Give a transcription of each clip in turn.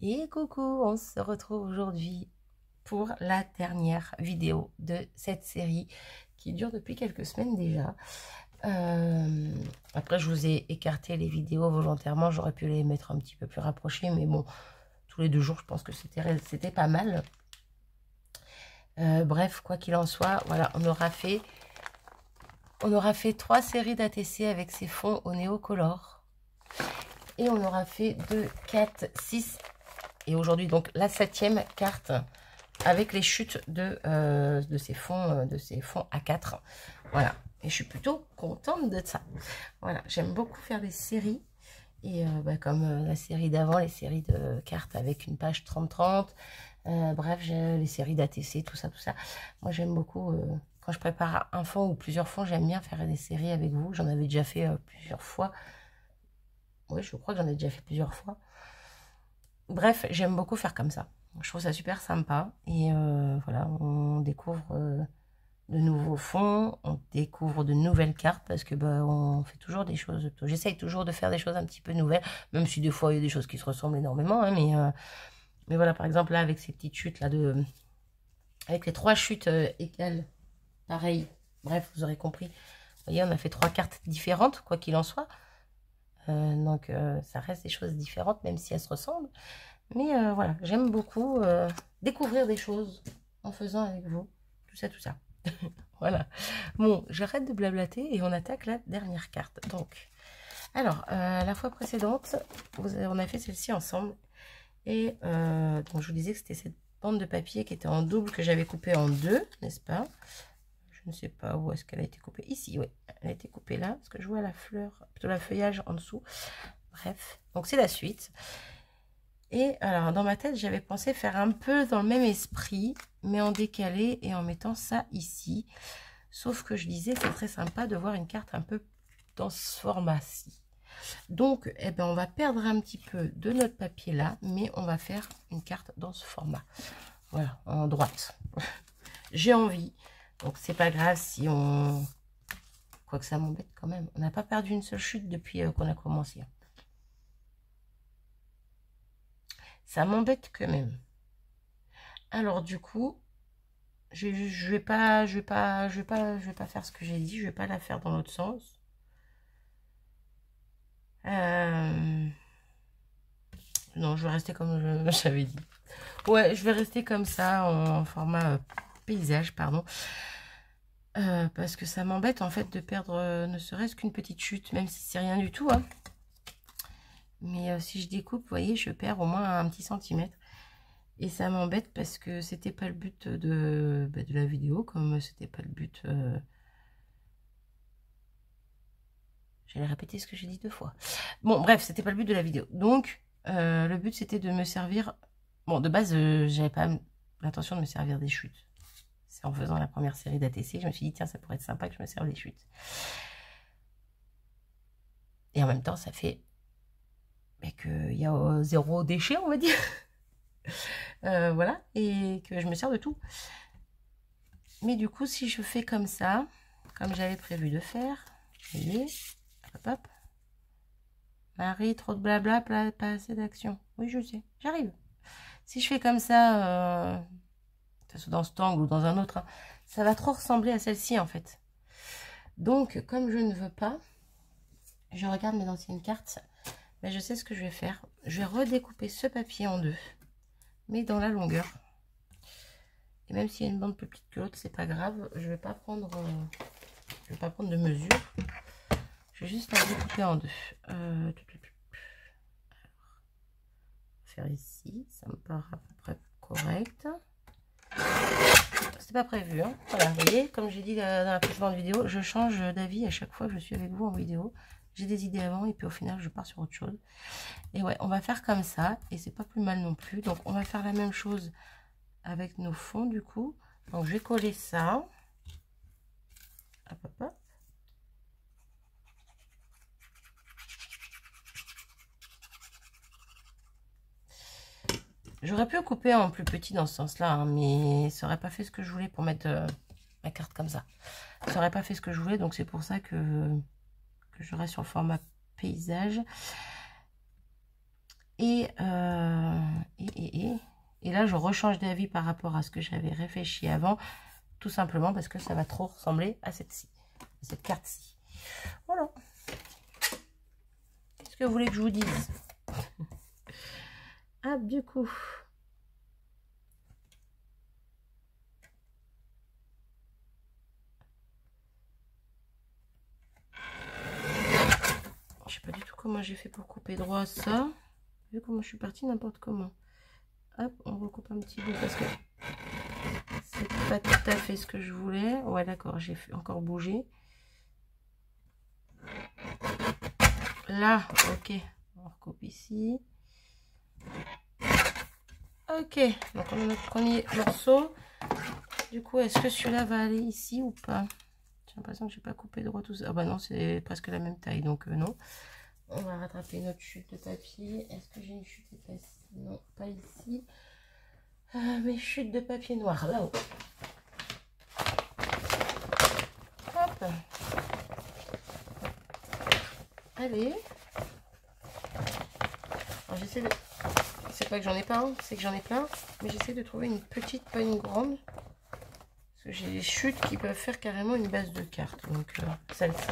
Et coucou, on se retrouve aujourd'hui pour la dernière vidéo de cette série qui dure depuis quelques semaines déjà. Après, je vous ai écarté les vidéos volontairement, j'aurais pu les mettre un petit peu plus rapprochées, mais bon, tous les 2 jours, je pense que c'était pas mal. Bref, quoi qu'il en soit, voilà, on aura fait 3 séries d'ATC avec ces fonds au néocolor. Et on aura fait 2, 4, 6 et aujourd'hui donc la 7e carte avec les chutes de ces fonds A4. Voilà, et je suis plutôt contente de ça. Voilà, j'aime beaucoup faire des séries et comme la série d'avant, les séries de cartes avec une page 30-30, bref, j'ai les séries d'ATC, tout ça. Moi j'aime beaucoup quand je prépare un fond ou plusieurs fonds, j'aime bien faire des séries avec vous. J'en avais déjà fait plusieurs fois. Oui, je crois que j'en ai déjà fait plusieurs fois. Bref, j'aime beaucoup faire comme ça. Je trouve ça super sympa. Et voilà, on découvre de nouveaux fonds, on découvre de nouvelles cartes parce que on fait toujours des choses. J'essaye toujours de faire des choses un petit peu nouvelles, même si des fois il y a des choses qui se ressemblent énormément. Hein, mais voilà, par exemple, là, avec ces petites chutes là avec les 3 chutes égales, pareil. Bref, vous aurez compris. Vous voyez, on a fait 3 cartes différentes, quoi qu'il en soit. Donc ça reste des choses différentes même si elles se ressemblent, mais voilà, j'aime beaucoup découvrir des choses en faisant avec vous tout ça. Voilà, bon, j'arrête de blablater et on attaque la dernière carte. Donc alors la fois précédente on a fait celle-ci ensemble et donc je vous disais que c'était cette bande de papier qui était en double que j'avais coupée en 2, n'est-ce pas? Je ne sais pas où est-ce qu'elle a été coupée. Ici, oui. Elle a été coupée là. Parce que je vois la fleur, plutôt la feuillage en dessous. Bref. Donc, c'est la suite. Et alors, dans ma tête, j'avais pensé faire un peu dans le même esprit, mais en décalé et en mettant ça ici. Sauf que je disais, c'est très sympa de voir une carte un peu dans ce format-ci. Donc, eh ben, on va perdre un petit peu de notre papier là, mais on va faire une carte dans ce format. Voilà, en droite. J'ai envie. Donc, c'est pas grave si on... Quoique ça m'embête quand même. On n'a pas perdu une seule chute depuis qu'on a commencé. Ça m'embête quand même. Alors, du coup, je vais pas faire ce que j'ai dit. Je vais pas la faire dans l'autre sens. Non, je vais rester comme j'avais dit. Ouais, je vais rester comme ça en format paysage, pardon. Parce que ça m'embête en fait de perdre ne serait-ce qu'une petite chute, même si c'est rien du tout. Hein. Mais si je découpe, vous voyez, je perds au moins un petit centimètre. Et ça m'embête parce que c'était pas le but de la vidéo, comme c'était pas le but... J'allais répéter ce que j'ai dit 2 fois. Bon, bref, c'était pas le but de la vidéo. Donc, le but c'était de me servir... Bon, de base, j'avais pas l'intention de me servir des chutes. C'est en faisant la première série d'ATC, je me suis dit, tiens, ça pourrait être sympa que je me serve des chutes. Et en même temps, ça fait qu'il y a 0 déchet, on va dire. Voilà, et que je me sers de tout. Mais du coup, si je fais comme ça, comme j'avais prévu de faire, vous voyez, hop, hop. Marie, trop de blabla, pas assez d'action. Oui, je sais, j'arrive. Si je fais comme ça, que ce soit dans cet angle ou dans un autre, hein, ça va trop ressembler à celle-ci en fait. Donc, comme je ne veux pas, je regarde mes anciennes cartes, mais je sais ce que je vais faire. Je vais redécouper ce papier en 2, mais dans la longueur. Et même s'il y a une bande plus petite que l'autre, c'est pas grave. Je vais pas prendre de mesure. Je vais juste la découper en 2. Faire ici, ça me paraît à peu près correct. C'est pas prévu, hein. Voilà, vous voyez, comme j'ai dit dans la précédente vidéo, je change d'avis à chaque fois que je suis avec vous en vidéo. J'ai des idées avant et puis au final je pars sur autre chose. Et ouais, on va faire comme ça et c'est pas plus mal non plus. Donc on va faire la même chose avec nos fonds du coup. Donc je vais coller ça. Hop, hop, hop. J'aurais pu couper en plus petit dans ce sens-là, hein, mais ça aurait pas fait ce que je voulais pour mettre ma carte comme ça. Ça aurait pas fait ce que je voulais, donc c'est pour ça que je reste sur le format paysage. Et Et là, je rechange d'avis par rapport à ce que j'avais réfléchi avant, tout simplement parce que ça va trop ressembler à cette carte-ci. Voilà. Qu'est-ce que vous voulez que je vous dise? Ah, du coup. Je sais pas du tout comment j'ai fait pour couper droit ça. Vu comment je suis partie n'importe comment. Hop, on recoupe un petit bout parce que c'est pas tout à fait ce que je voulais. Ouais, d'accord, j'ai encore bougé. Là, ok, on recoupe ici. Ok, donc on a notre premier morceau. Du coup, est-ce que celui-là va aller ici ou pas? J'ai l'impression que je n'ai pas coupé droit tout ça. Ah bah non, c'est presque la même taille, donc non. On va rattraper notre chute de papier. Est-ce que j'ai une chute de papier? Non, pas ici. Mes chutes de papier noir, là-haut. Hop. Allez. Alors j'essaie de... C'est pas que j'en ai pas un, c'est que j'en ai plein. Mais j'essaie de trouver une petite, pas une grande. Parce que j'ai des chutes qui peuvent faire carrément une base de carte. Donc celle-ci.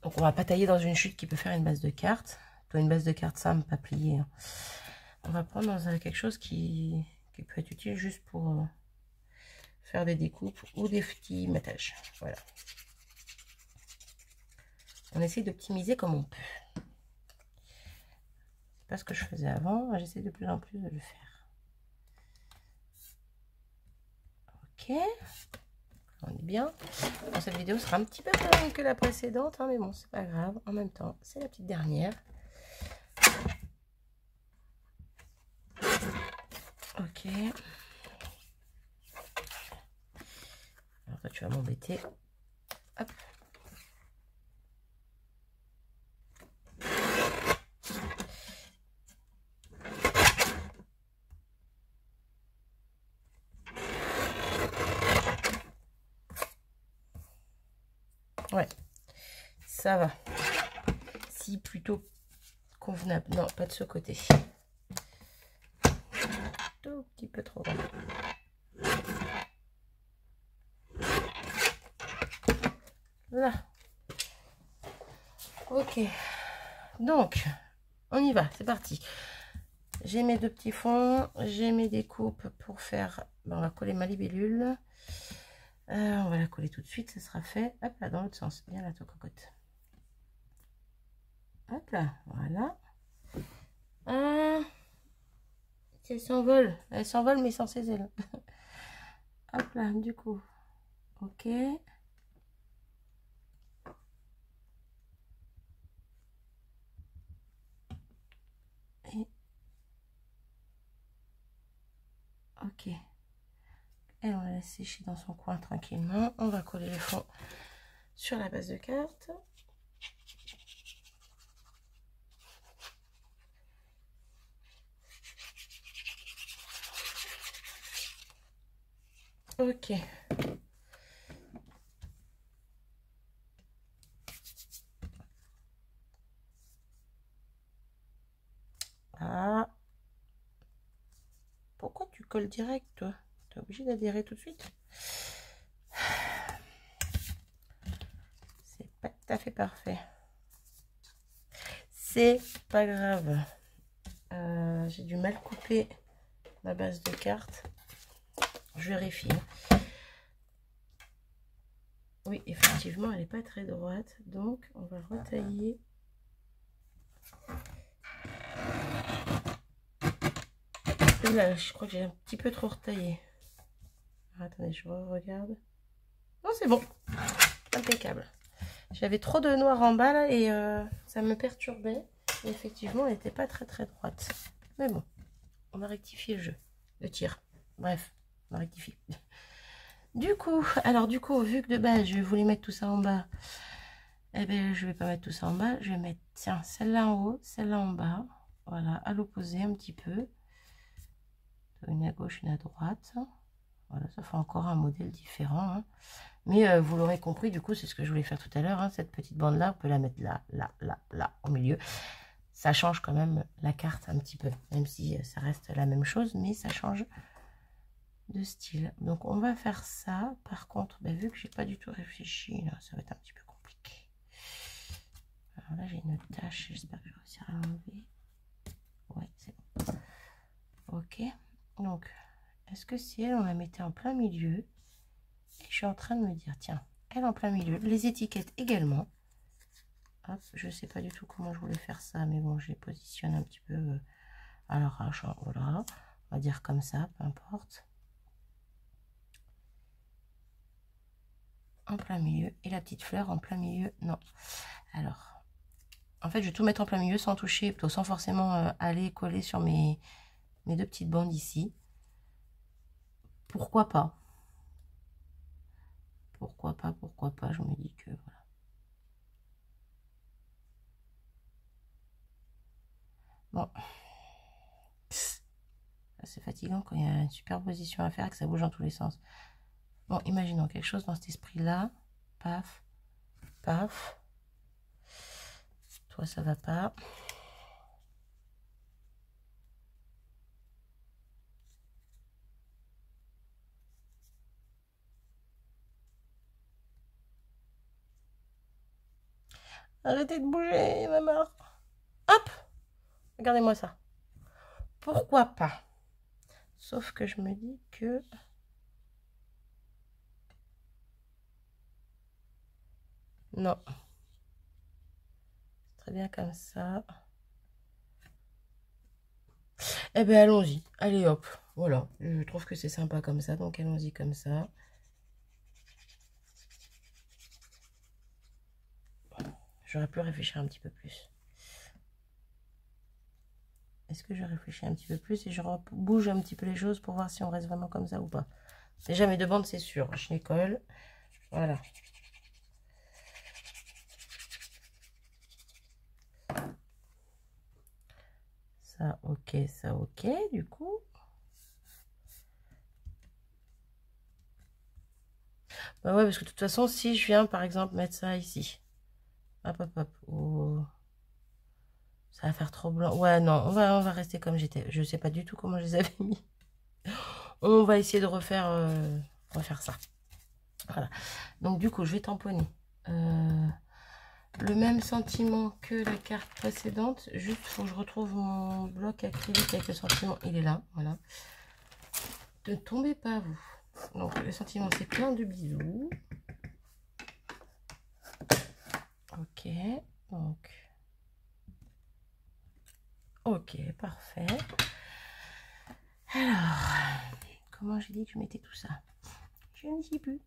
Donc on va pas tailler dans une chute qui peut faire une base de carte. Toi, une base de carte simple, pas pliée. Hein. On va prendre dans quelque chose qui peut être utile juste pour faire des découpes ou des petits métages. Voilà. On essaie d'optimiser comme on peut. C'est pas ce que je faisais avant. J'essaie de plus en plus de le faire. Ok. On est bien. Bon, cette vidéo sera un petit peu plus longue que la précédente, hein, mais bon, c'est pas grave. En même temps, c'est la petite dernière. Ok. Alors toi, tu vas m'embêter. Hop. Ouais, ça va. Si, plutôt convenable. Non, pas de ce côté. Tout petit peu trop grand. Là. Ok. Donc, on y va. C'est parti. J'ai mes deux petits fonds. J'ai mes découpes pour faire... Ben, on va coller ma libellule. On va la coller tout de suite. Ça sera fait. Hop là, dans l'autre sens. Viens là, toi, cocotte. Hop là. Voilà. Elle s'envole. Elle s'envole, mais sans ses ailes. Hop là, du coup. Ok. Et... Ok. Et on la laisse sécher dans son coin tranquillement. On va coller le fond sur la base de carte. Ok. Ah. Pourquoi tu colles direct, toi? Tu es obligé d'adhérer tout de suite? C'est pas tout à fait parfait. C'est pas grave. J'ai du mal couper ma base de carte. Je vérifie. Oui, effectivement, elle n'est pas très droite. Donc, on va retailler. Là, je crois que j'ai un petit peu trop retaillé. Attendez, je regarde. Non, c'est bon. Impeccable. J'avais trop de noir en bas là et ça me perturbait. Et effectivement, elle n'était pas très droite. Mais bon, on a rectifié le jeu. Le tir. Bref, on a rectifié. Du coup, vu que de base, je voulais mettre tout ça en bas, eh bien, je vais pas mettre tout ça en bas. Je vais mettre, tiens, celle-là en haut, celle-là en bas. Voilà, à l'opposé un petit peu. Une à gauche, une à droite. Voilà, ça fait encore un modèle différent. Hein. Mais vous l'aurez compris, du coup, c'est ce que je voulais faire tout à l'heure. Hein, cette petite bande-là, on peut la mettre là, au milieu. ça change quand même la carte un petit peu, même si ça reste la même chose, mais ça change de style. Donc on va faire ça. Par contre, bah, vu que j'ai pas du tout réfléchi, là, ça va être un petit peu compliqué. Alors là, j'ai une tache, j'espère que je vais réussir à l'enlever. Ouais, c'est bon. Ok, donc, est-ce que si elle, on la mettait en plein milieu, et je suis en train de me dire, tiens, elle en plein milieu, les étiquettes également. Hop, je sais pas du tout comment je voulais faire ça, mais bon, je les positionne un petit peu à l'arrache, voilà, on va dire comme ça, peu importe. En plein milieu, et la petite fleur en plein milieu, non. Alors, en fait, je vais tout mettre en plein milieu sans toucher, plutôt sans forcément aller coller sur mes deux petites bandes ici. Pourquoi pas? Pourquoi pas, je me dis que voilà. Bon. C'est fatigant quand il y a une superposition à faire et que ça bouge dans tous les sens. Bon, imaginons quelque chose dans cet esprit-là. Paf, paf. Toi, ça va pas. Arrêtez de bouger, ma marre. Hop! Regardez-moi ça. Pourquoi pas? Sauf que je me dis que... Non. Très bien comme ça. Eh bien, allons-y. Allez, hop. Voilà. Je trouve que c'est sympa comme ça. Donc, allons-y comme ça. J'aurais pu réfléchir un petit peu plus. Est-ce que je réfléchis un petit peu plus et je bouge un petit peu les choses pour voir si on reste vraiment comme ça ou pas? Déjà, mes deux bandes, c'est sûr. Je les colle. Voilà. Ça, ok, du coup. Bah ouais, parce que de toute façon, si je viens, par exemple, mettre ça ici. Hop, hop, hop. Oh. Ça va faire trop blanc. Ouais, non, on va rester comme j'étais. Je sais pas du tout comment je les avais mis. On va essayer de refaire ça. Voilà. Donc, du coup, je vais tamponner. Le même sentiment que la carte précédente. Juste, il faut que je retrouve mon bloc acrylique avec le sentiment. Il est là, voilà. Ne tombez pas, vous. Donc, le sentiment, c'est plein de bisous. Ok, donc... Ok, parfait. Alors, comment j'ai dit que je mettais tout ça? Je ne sais plus.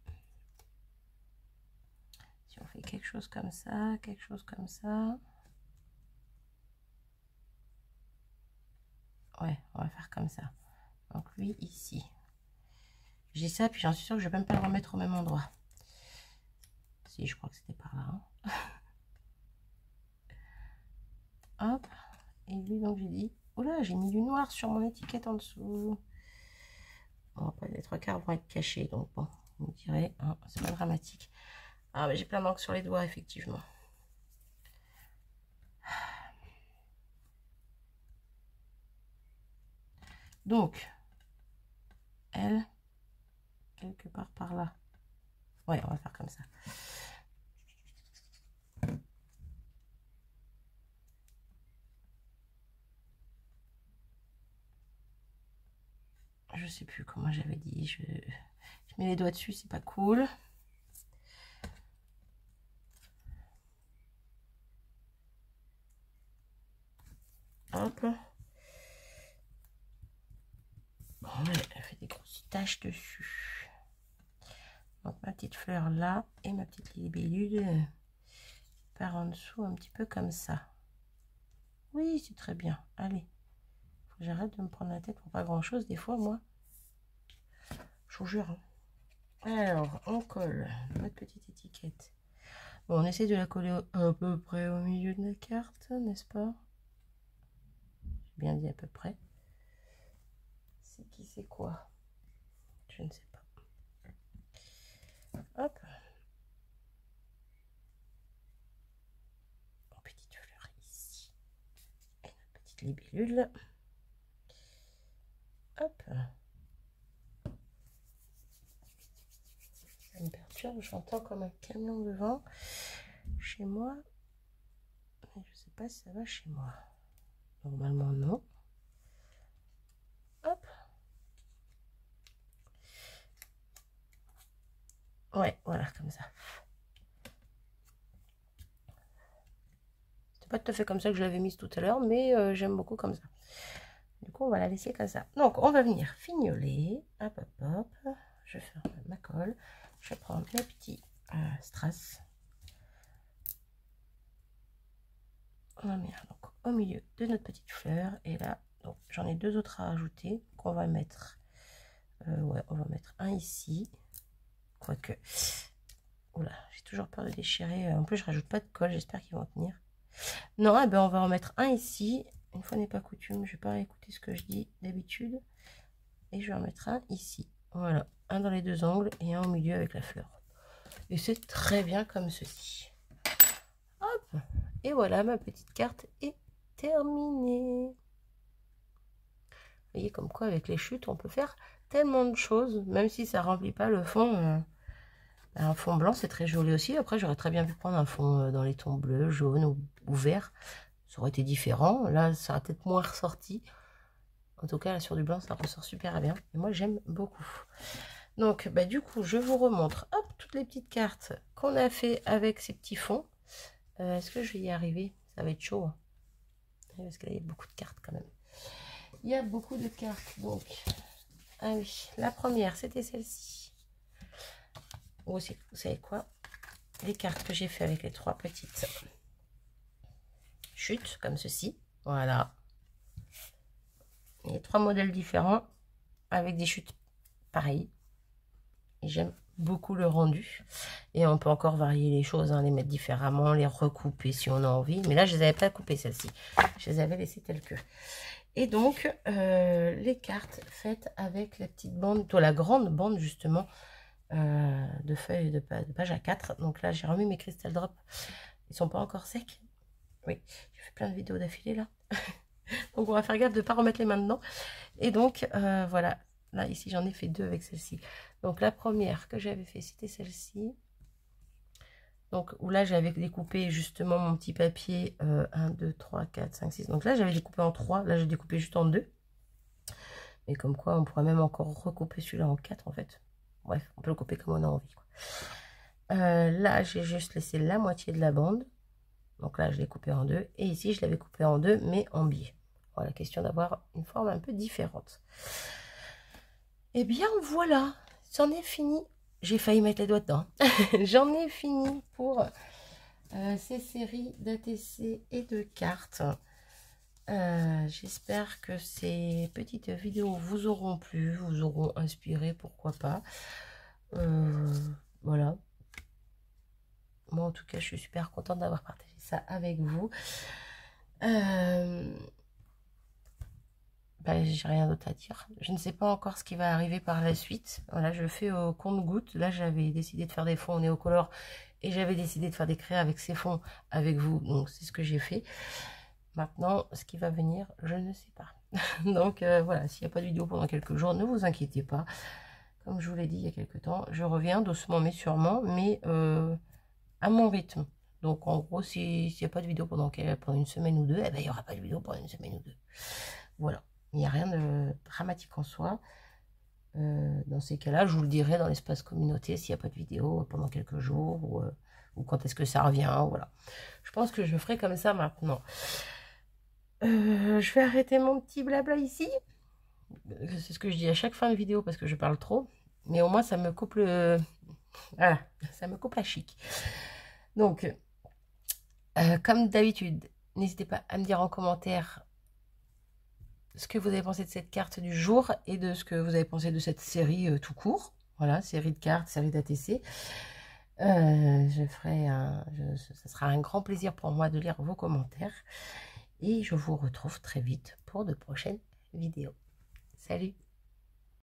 Si on fait quelque chose comme ça, quelque chose comme ça. Ouais, on va faire comme ça. Donc lui, ici. J'ai ça, puis j'en suis sûre que je vais même pas le remettre au même endroit. Si, je crois que c'était par là. Hein. Hop. Et lui, donc j'ai dit... Oh là, j'ai mis du noir sur mon étiquette en dessous. Bon, après, les trois quarts vont être cachés. Donc bon, vous me direz, hein, c'est pas dramatique. Ah, mais j'ai plein d'encre sur les doigts, effectivement. Donc, elle, quelque part par là. Ouais, on va faire comme ça. Je sais plus comment j'avais dit. Je mets les doigts dessus, c'est pas cool. Hop. Bon, elle fait des grosses taches dessus. Donc ma petite fleur là et ma petite libellule par en dessous un petit peu comme ça. Oui, c'est très bien. Allez, faut que j'arrête de me prendre la tête pour pas grand chose des fois, moi. Je vous jure. Alors, on colle notre petite étiquette. Bon, on essaie de la coller à peu près au milieu de la carte, n'est-ce pas? J'ai bien dit à peu près. C'est qui, c'est quoi? Je ne sais pas. Hop. Petite fleur ici. libellule. Hop. Ça me perturbe, j'entends comme un camion devant chez moi. Mais je sais pas si ça va chez moi. Normalement non. Hop. Ouais, voilà, comme ça. C'est pas tout à fait comme ça que je l'avais mise tout à l'heure, mais j'aime beaucoup comme ça. Du coup, on va la laisser comme ça. Donc, on va venir fignoler. Hop, hop, hop. Je ferme ma colle. Je prends mes petits strass. On va mettre donc au milieu de notre petite fleur. Et là, donc j'en ai deux autres à ajouter. Qu'on va mettre. Ouais, on va mettre un ici. Quoique. Oula, j'ai toujours peur de déchirer. En plus, je rajoute pas de colle. J'espère qu'ils vont tenir. Non, eh ben, on va en mettre un ici. Une fois n'est pas coutume, je vais pas écouter ce que je dis d'habitude. Et je vais en mettre un ici. Voilà, un dans les deux angles et un au milieu avec la fleur. Et c'est très bien comme ceci. Hop. Et voilà, ma petite carte est terminée. Vous voyez comme quoi avec les chutes, on peut faire tellement de choses. Même si ça remplit pas le fond. Un fond blanc, c'est très joli aussi. Après, j'aurais très bien pu prendre un fond dans les tons bleus, jaunes ou verts. Ça aurait été différent. Là, ça aurait peut-être moins ressorti. En tout cas, là, sur du blanc, ça ressort super bien. Et moi, j'aime beaucoup. Donc, bah, du coup, je vous remontre hop, toutes les petites cartes qu'on a fait avec ces petits fonds. Est-ce que je vais y arriver? Ça va être chaud. Hein. Parce qu'il y a beaucoup de cartes quand même. Il y a beaucoup de cartes. Donc, ah oui, la première, c'était celle-ci. Aussi, vous savez quoi? Les cartes que j'ai fait avec les trois petites chutes, comme ceci. Voilà. Il y a trois modèles différents avec des chutes pareilles. Et j'aime beaucoup le rendu. Et on peut encore varier les choses, hein, les mettre différemment, les recouper si on a envie. Mais là, je ne les avais pas coupées, celles-ci. Je les avais laissées telles que. Et donc, les cartes faites avec la petite bande, la grande bande justement, de feuilles de page à 4. Donc là, j'ai remis mes Crystal Drops. Ils sont pas encore secs. Oui, j'ai fait plein de vidéos d'affilée là. Donc on va faire gaffe de ne pas remettre les mains dedans. Et donc voilà, là ici j'en ai fait deux avec celle-ci. Donc la première que j'avais fait, c'était celle-ci. Donc où là j'avais découpé justement mon petit papier 1, 2, 3, 4, 5, 6. Donc là j'avais découpé en 3, là j'ai découpé juste en 2. Et comme quoi on pourrait même encore recouper celui-là en 4 en fait. Bref, on peut le couper comme on a envie, quoi. Là j'ai juste laissé la moitié de la bande. Donc là je l'ai coupé en 2. Et ici je l'avais coupé en 2 mais en biais. Voilà, question d'avoir une forme un peu différente. Et bien voilà, c'en est fini. J'ai failli mettre les doigts dedans. J'en ai fini pour ces séries d'ATC et de cartes. J'espère que ces petites vidéos vous auront plu, vous auront inspiré, pourquoi pas. Voilà. Moi en tout cas je suis super contente d'avoir partagé ça avec vous. Ben, j'ai rien d'autre à dire. Je ne sais pas encore ce qui va arriver par la suite. Voilà, je fais au compte-gouttes. Là, j'avais décidé de faire des fonds au Néocolor et j'avais décidé de faire des créas avec ces fonds avec vous. Donc, c'est ce que j'ai fait. Maintenant, ce qui va venir, je ne sais pas. Donc, voilà, s'il n'y a pas de vidéo pendant quelques jours, ne vous inquiétez pas. Comme je vous l'ai dit il y a quelques temps, je reviens doucement mais sûrement, mais à mon rythme. Donc, en gros, s'il n'y a pas de vidéo pendant une semaine ou deux, eh ben, il n'y aura pas de vidéo pendant une semaine ou deux. Voilà. Il n'y a rien de dramatique en soi. Dans ces cas-là, je vous le dirai dans l'espace communauté s'il n'y a pas de vidéo pendant quelques jours ou quand est-ce que ça revient. Voilà. Je pense que je ferai comme ça maintenant. Je vais arrêter mon petit blabla ici. C'est ce que je dis à chaque fin de vidéo parce que je parle trop. Mais au moins, ça me coupe le... Voilà, ça me coupe la chic. Donc, comme d'habitude, n'hésitez pas à me dire en commentaire ce que vous avez pensé de cette carte du jour et de ce que vous avez pensé de cette série tout court. Voilà, série de cartes, série d'ATC. Ce sera un grand plaisir pour moi de lire vos commentaires. Et je vous retrouve très vite pour de prochaines vidéos. Salut!